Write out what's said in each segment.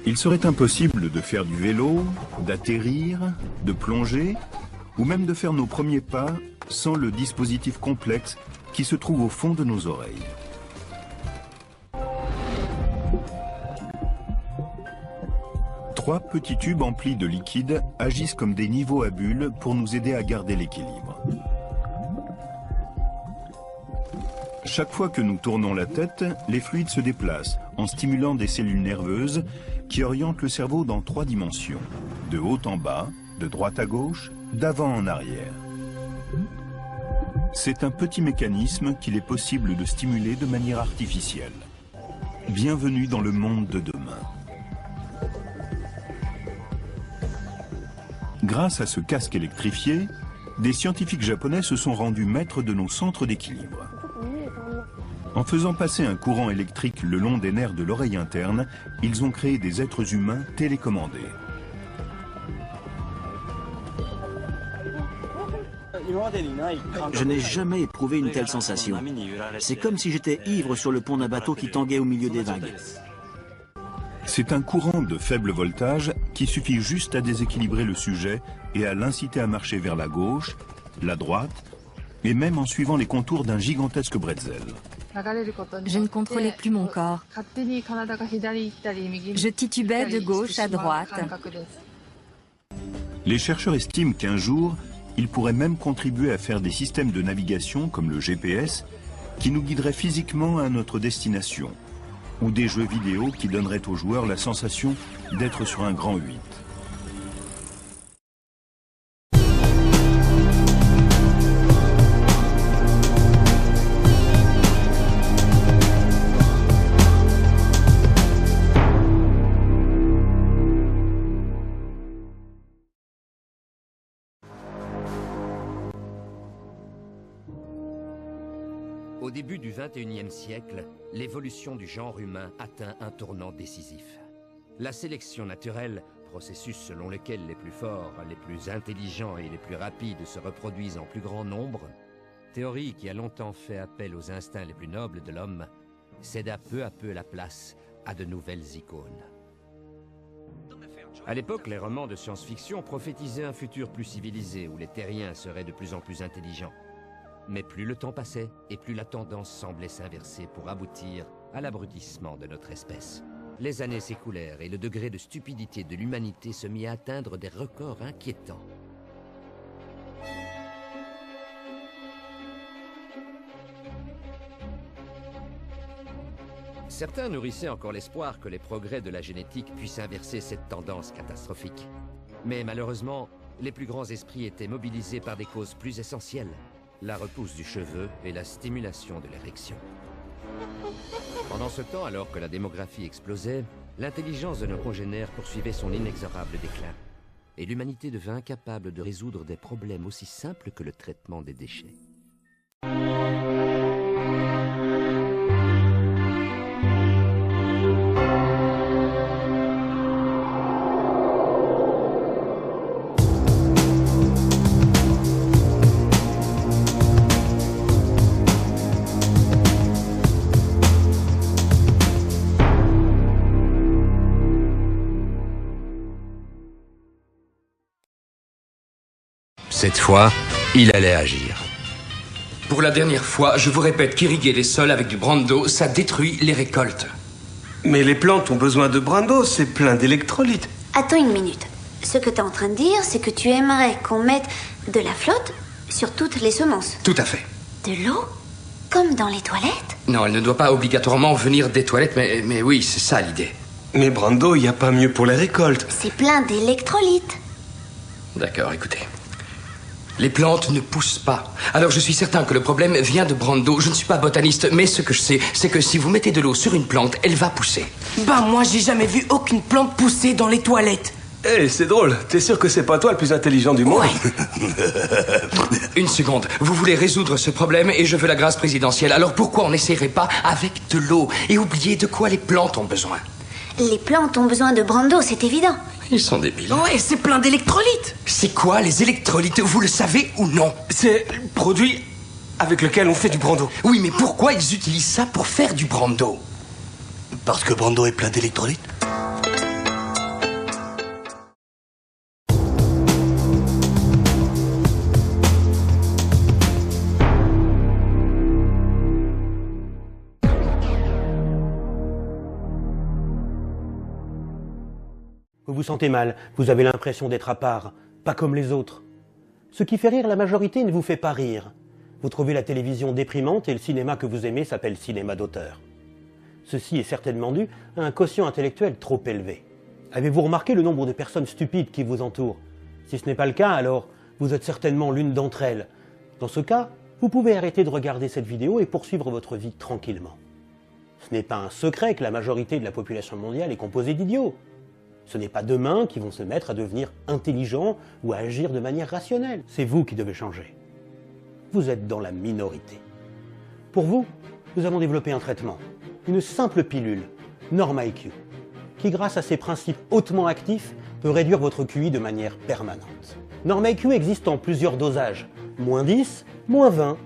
Il serait impossible de faire du vélo, d'atterrir, de plonger, ou même de faire nos premiers pas sans le dispositif complexe qui se trouve au fond de nos oreilles. Trois petits tubes emplis de liquide agissent comme des niveaux à bulles pour nous aider à garder l'équilibre. Chaque fois que nous tournons la tête, les fluides se déplacent en stimulant des cellules nerveuses qui orientent le cerveau dans 3 dimensions, de haut en bas, de droite à gauche, d'avant en arrière. C'est un petit mécanisme qu'il est possible de stimuler de manière artificielle. Bienvenue dans le monde de demain. Grâce à ce casque électrifié, des scientifiques japonais se sont rendus maîtres de nos centres d'équilibre. En faisant passer un courant électrique le long des nerfs de l'oreille interne, ils ont créé des êtres humains télécommandés. Je n'ai jamais éprouvé une telle sensation. C'est comme si j'étais ivre sur le pont d'un bateau qui tanguait au milieu des vagues. C'est un courant de faible voltage qui suffit juste à déséquilibrer le sujet et à l'inciter à marcher vers la gauche, la droite, et même en suivant les contours d'un gigantesque bretzel. Je ne contrôlais plus mon corps. Je titubais de gauche à droite. Les chercheurs estiment qu'un jour, ils pourraient même contribuer à faire des systèmes de navigation comme le GPS qui nous guideraient physiquement à notre destination, ou des jeux vidéo qui donneraient aux joueurs la sensation d'être sur un grand 8. Au début du XXIe siècle, l'évolution du genre humain atteint un tournant décisif. La sélection naturelle, processus selon lequel les plus forts, les plus intelligents et les plus rapides se reproduisent en plus grand nombre, théorie qui a longtemps fait appel aux instincts les plus nobles de l'homme, céda peu à peu la place à de nouvelles icônes. À l'époque, les romans de science-fiction prophétisaient un futur plus civilisé où les terriens seraient de plus en plus intelligents. Mais plus le temps passait, et plus la tendance semblait s'inverser pour aboutir à l'abrutissement de notre espèce. Les années s'écoulèrent et le degré de stupidité de l'humanité se mit à atteindre des records inquiétants. Certains nourrissaient encore l'espoir que les progrès de la génétique puissent inverser cette tendance catastrophique. Mais malheureusement, les plus grands esprits étaient mobilisés par des causes plus essentielles. La repousse du cheveu et la stimulation de l'érection. Pendant ce temps, alors que la démographie explosait, l'intelligence de nos congénères poursuivait son inexorable déclin. Et l'humanité devint incapable de résoudre des problèmes aussi simples que le traitement des déchets. Cette fois, il allait agir. Pour la dernière fois, je vous répète qu'irriguer les sols avec du brando, ça détruit les récoltes. Mais les plantes ont besoin de brando, c'est plein d'électrolytes. Attends une minute. Ce que t'es en train de dire, c'est que tu aimerais qu'on mette de la flotte sur toutes les semences. Tout à fait. De l'eau? Comme dans les toilettes? Non, elle ne doit pas obligatoirement venir des toilettes, mais oui, c'est ça l'idée. Mais brando, il n'y a pas mieux pour les récoltes. C'est plein d'électrolytes. D'accord, écoutez. Les plantes ne poussent pas. Alors je suis certain que le problème vient de brando. Je ne suis pas botaniste, mais ce que je sais, c'est que si vous mettez de l'eau sur une plante, elle va pousser. Bah moi, j'ai jamais vu aucune plante pousser dans les toilettes. Hé, c'est drôle. T'es sûr que c'est pas toi le plus intelligent du monde? Une seconde. Vous voulez résoudre ce problème et je veux la grâce présidentielle. Alors pourquoi on n'essayerait pas avec de l'eau et oublier de quoi les plantes ont besoin? Les plantes ont besoin de brando, c'est évident. Ils sont débiles. Ouais, c'est plein d'électrolytes. C'est quoi les électrolytes? Vous le savez ou non? C'est le produit avec lequel on fait du brando. Oui, mais pourquoi ils utilisent ça pour faire du brando? Parce que brando est plein d'électrolytes. Vous vous sentez mal, vous avez l'impression d'être à part, pas comme les autres. Ce qui fait rire la majorité ne vous fait pas rire. Vous trouvez la télévision déprimante et le cinéma que vous aimez s'appelle cinéma d'auteur. Ceci est certainement dû à un quotient intellectuel trop élevé. Avez-vous remarqué le nombre de personnes stupides qui vous entourent? Si ce n'est pas le cas, alors vous êtes certainement l'une d'entre elles. Dans ce cas, vous pouvez arrêter de regarder cette vidéo et poursuivre votre vie tranquillement. Ce n'est pas un secret que la majorité de la population mondiale est composée d'idiots. Ce n'est pas demain qu'ils vont se mettre à devenir intelligents ou à agir de manière rationnelle. C'est vous qui devez changer. Vous êtes dans la minorité. Pour vous, nous avons développé un traitement, une simple pilule, NormIQ, qui grâce à ses principes hautement actifs peut réduire votre QI de manière permanente. NormIQ existe en plusieurs dosages, -10, -20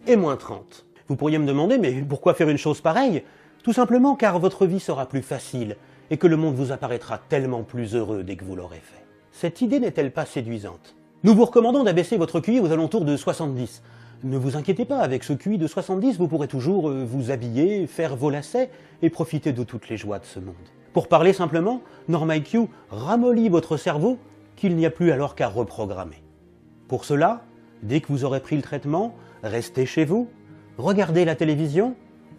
et -30. Vous pourriez me demander, mais pourquoi faire une chose pareille? Tout simplement car votre vie sera plus facile et que le monde vous apparaîtra tellement plus heureux dès que vous l'aurez fait. Cette idée n'est-elle pas séduisante? Nous vous recommandons d'abaisser votre QI aux alentours de 70. Ne vous inquiétez pas, avec ce QI de 70, vous pourrez toujours vous habiller, faire vos lacets et profiter de toutes les joies de ce monde. Pour parler simplement, NormIQ ramollit votre cerveau qu'il n'y a plus alors qu'à reprogrammer. Pour cela, dès que vous aurez pris le traitement, restez chez vous, regardez la télévision,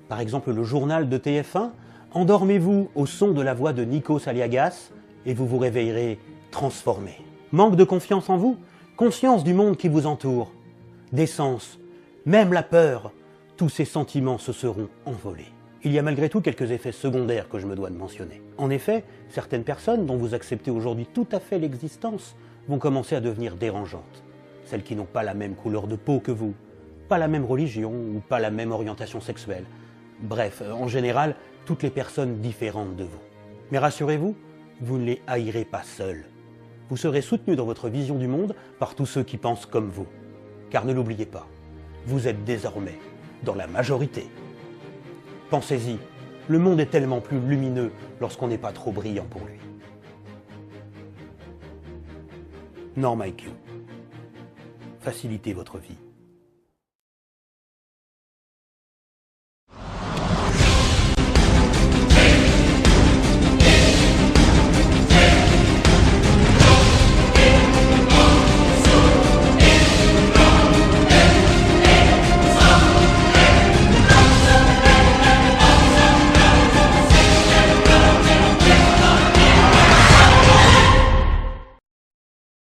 par exemple le journal de TF1, endormez-vous au son de la voix de Nikos Aliagas et vous vous réveillerez transformé. Manque de confiance en vous? Conscience du monde qui vous entoure? D'essence, même la peur, tous ces sentiments se seront envolés. Il y a malgré tout quelques effets secondaires que je me dois de mentionner. En effet, certaines personnes dont vous acceptez aujourd'hui tout à fait l'existence vont commencer à devenir dérangeantes. Celles qui n'ont pas la même couleur de peau que vous, pas la même religion ou pas la même orientation sexuelle. Bref, en général, toutes les personnes différentes de vous. Mais rassurez-vous, vous ne les haïrez pas seuls. Vous serez soutenu dans votre vision du monde par tous ceux qui pensent comme vous. Car ne l'oubliez pas, vous êtes désormais dans la majorité. Pensez-y, le monde est tellement plus lumineux lorsqu'on n'est pas trop brillant pour lui. NormIQ. Facilitez votre vie.